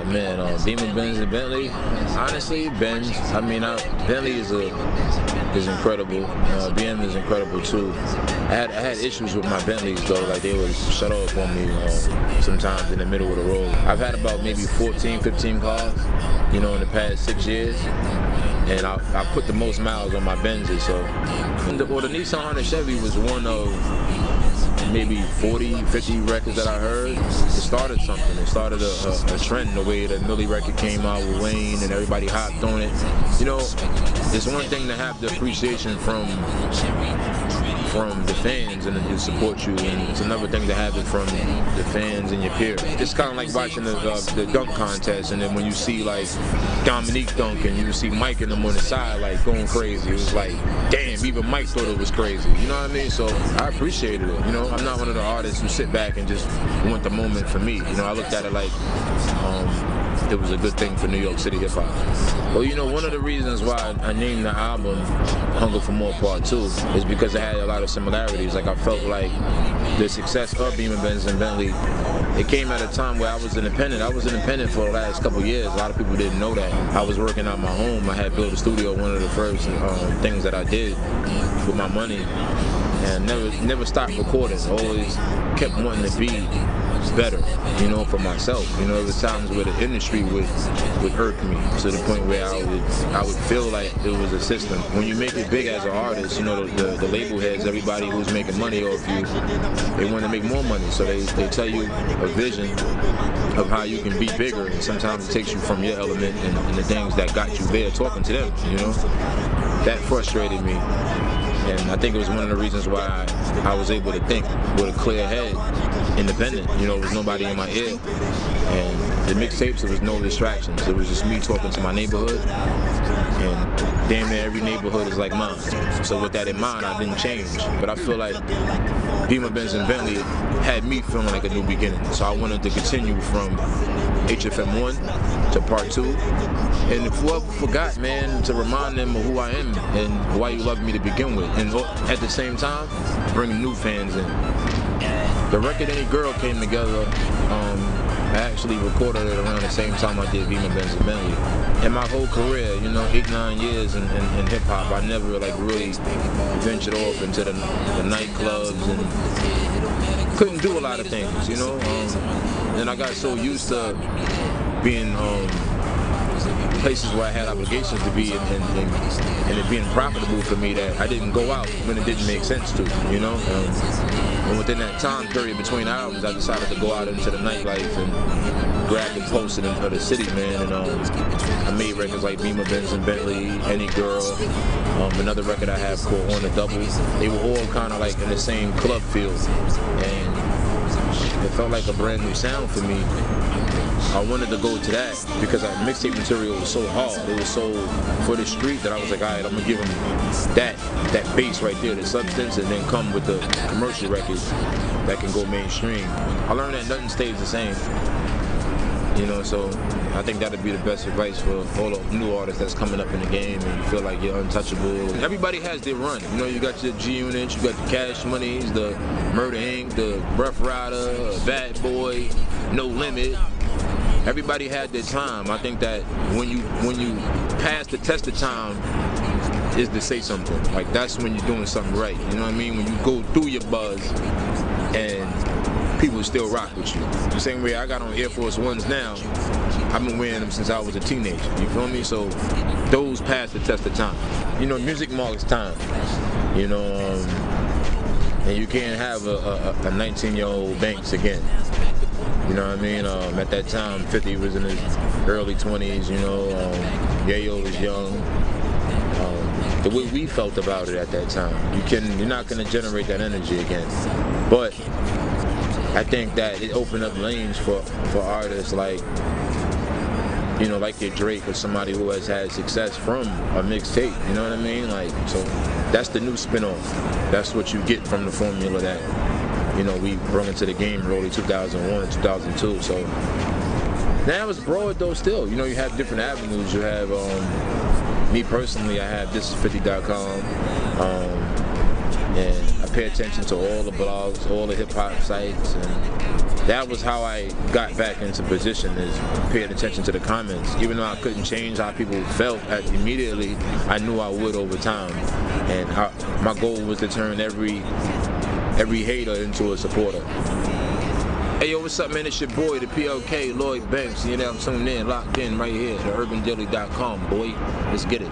Man, Beamer, Benz, and Bentley. Honestly, Benz. I mean, Bentley is incredible. BM is incredible too. I had issues with my Bentleys though, like they would shut off on me sometimes in the middle of the road. I've had about maybe 14, 15 cars, in the past 6 years, and I put the most miles on my Benzes. So, the Nissan Honda Chevy was one of maybe 40, 50 records that I heard. It started something. It started a trend, the way the Millie record came out with Wayne and everybody hopped on it. It's one thing to have the appreciation from the fans and to support you, and it's another thing to have it from the fans and your peers. It's kind of like watching the dunk contest, and then when you see like Dominique dunk and you see Mike and them on the side like going crazy, it was like, damn, even Mike thought it was crazy. You know what I mean? So I appreciated it. I'm not one of the artists who sit back and just want the moment for me. I looked at it like it was a good thing for New York City hip hop. Well, one of the reasons why I named the album Hunger for More Part 2 is because it had a lot of similarities. Like, I felt like the success of Beamer, Benz, and Bentley, it came at a time where I was independent. I was independent for the last couple of years. A lot of people didn't know that. I was working out my home. I had built a studio, one of the first things that I did with my money, and never stopped recording. Always kept wanting to be better, for myself. There was times where the industry would irk me to the point where I would feel like it was a system. When you make it big as an artist, the label heads, everybody who's making money off you, they want to make more money, so they tell you a vision of how you can be bigger, and sometimes it takes you from your element and the things that got you there, talking to them. That frustrated me. And I think it was one of the reasons why I was able to think with a clear head, independent. There was nobody in my ear. And the mixtapes, there was no distractions. It was just me talking to my neighborhood. And damn near every neighborhood is like mine. So with that in mind, I didn't change. But I feel like Beamer, Benz, and Bentley had me feeling like a new beginning. So I wanted to continue from HFM 1 to Part 2. And if whoever forgot, man, to remind them of who I am and why you loved me to begin with. And at the same time, bring new fans in. The record Any Girl came together. I actually recorded it around the same time I did Beamer, Benz, and Bentley. In my whole career, 8, 9 years in hip hop, I never really ventured off into the nightclubs and couldn't do a lot of things, And I got so used to being places where I had obligations to be and it being profitable for me that I didn't go out when it didn't make sense to, And within that time period between albums, I decided to go out into the nightlife and grab the post of the city, man. And I made records like Beamer, Benz, and Bentley, Any Girl, another record I have called On the Double. They were all kind of like in the same club feel, and it felt like a brand new sound for me. I wanted to go to that because our mixtape material was so hard. It was so for the street that I was like, all right, I'm gonna give them that bass right there, the substance, and then come with the commercial records that can go mainstream. I learned that nothing stays the same. So I think that'd be the best advice for all the new artists that's coming up in the game and you feel like you're untouchable. Everybody has their run. You got your G Units, you got the Cash Moneys, the Murder Inc., the Rough Rider, Bad Boy, No Limit. Everybody had their time. I think that when you pass the test of time is to say something. Like, that's when you're doing something right. You know what I mean? When you go through your buzz and people still rock with you. The same way I got on Air Force Ones now, I've been wearing them since I was a teenager. You feel me? So those pass the test of time. Music marks time. And you can't have a 19-year-old Banks again. You know what I mean? At that time, 50 was in his early 20s, Yayo was young. The way we felt about it at that time, you're not going to generate that energy again. But I think that it opened up lanes for artists like, like your Drake or somebody who has had success from a mixtape, you know what I mean? Like, so that's the new spin-off. That's what you get from the formula that, we brought into the game early 2001, 2002. So now it's broad though still. You have different avenues. You have, me personally, I have thisis50.com. And I pay attention to all the blogs, all the hip-hop sites, and that was how I got back into position, is paying attention to the comments. Even though I couldn't change how people felt immediately, I knew I would over time. And my goal was to turn every hater into a supporter. Hey yo, what's up, man? It's your boy, the PLK, Lloyd Banks. You know, I'm tuned in, locked in right here, the urbandaily.com, boy. Let's get it.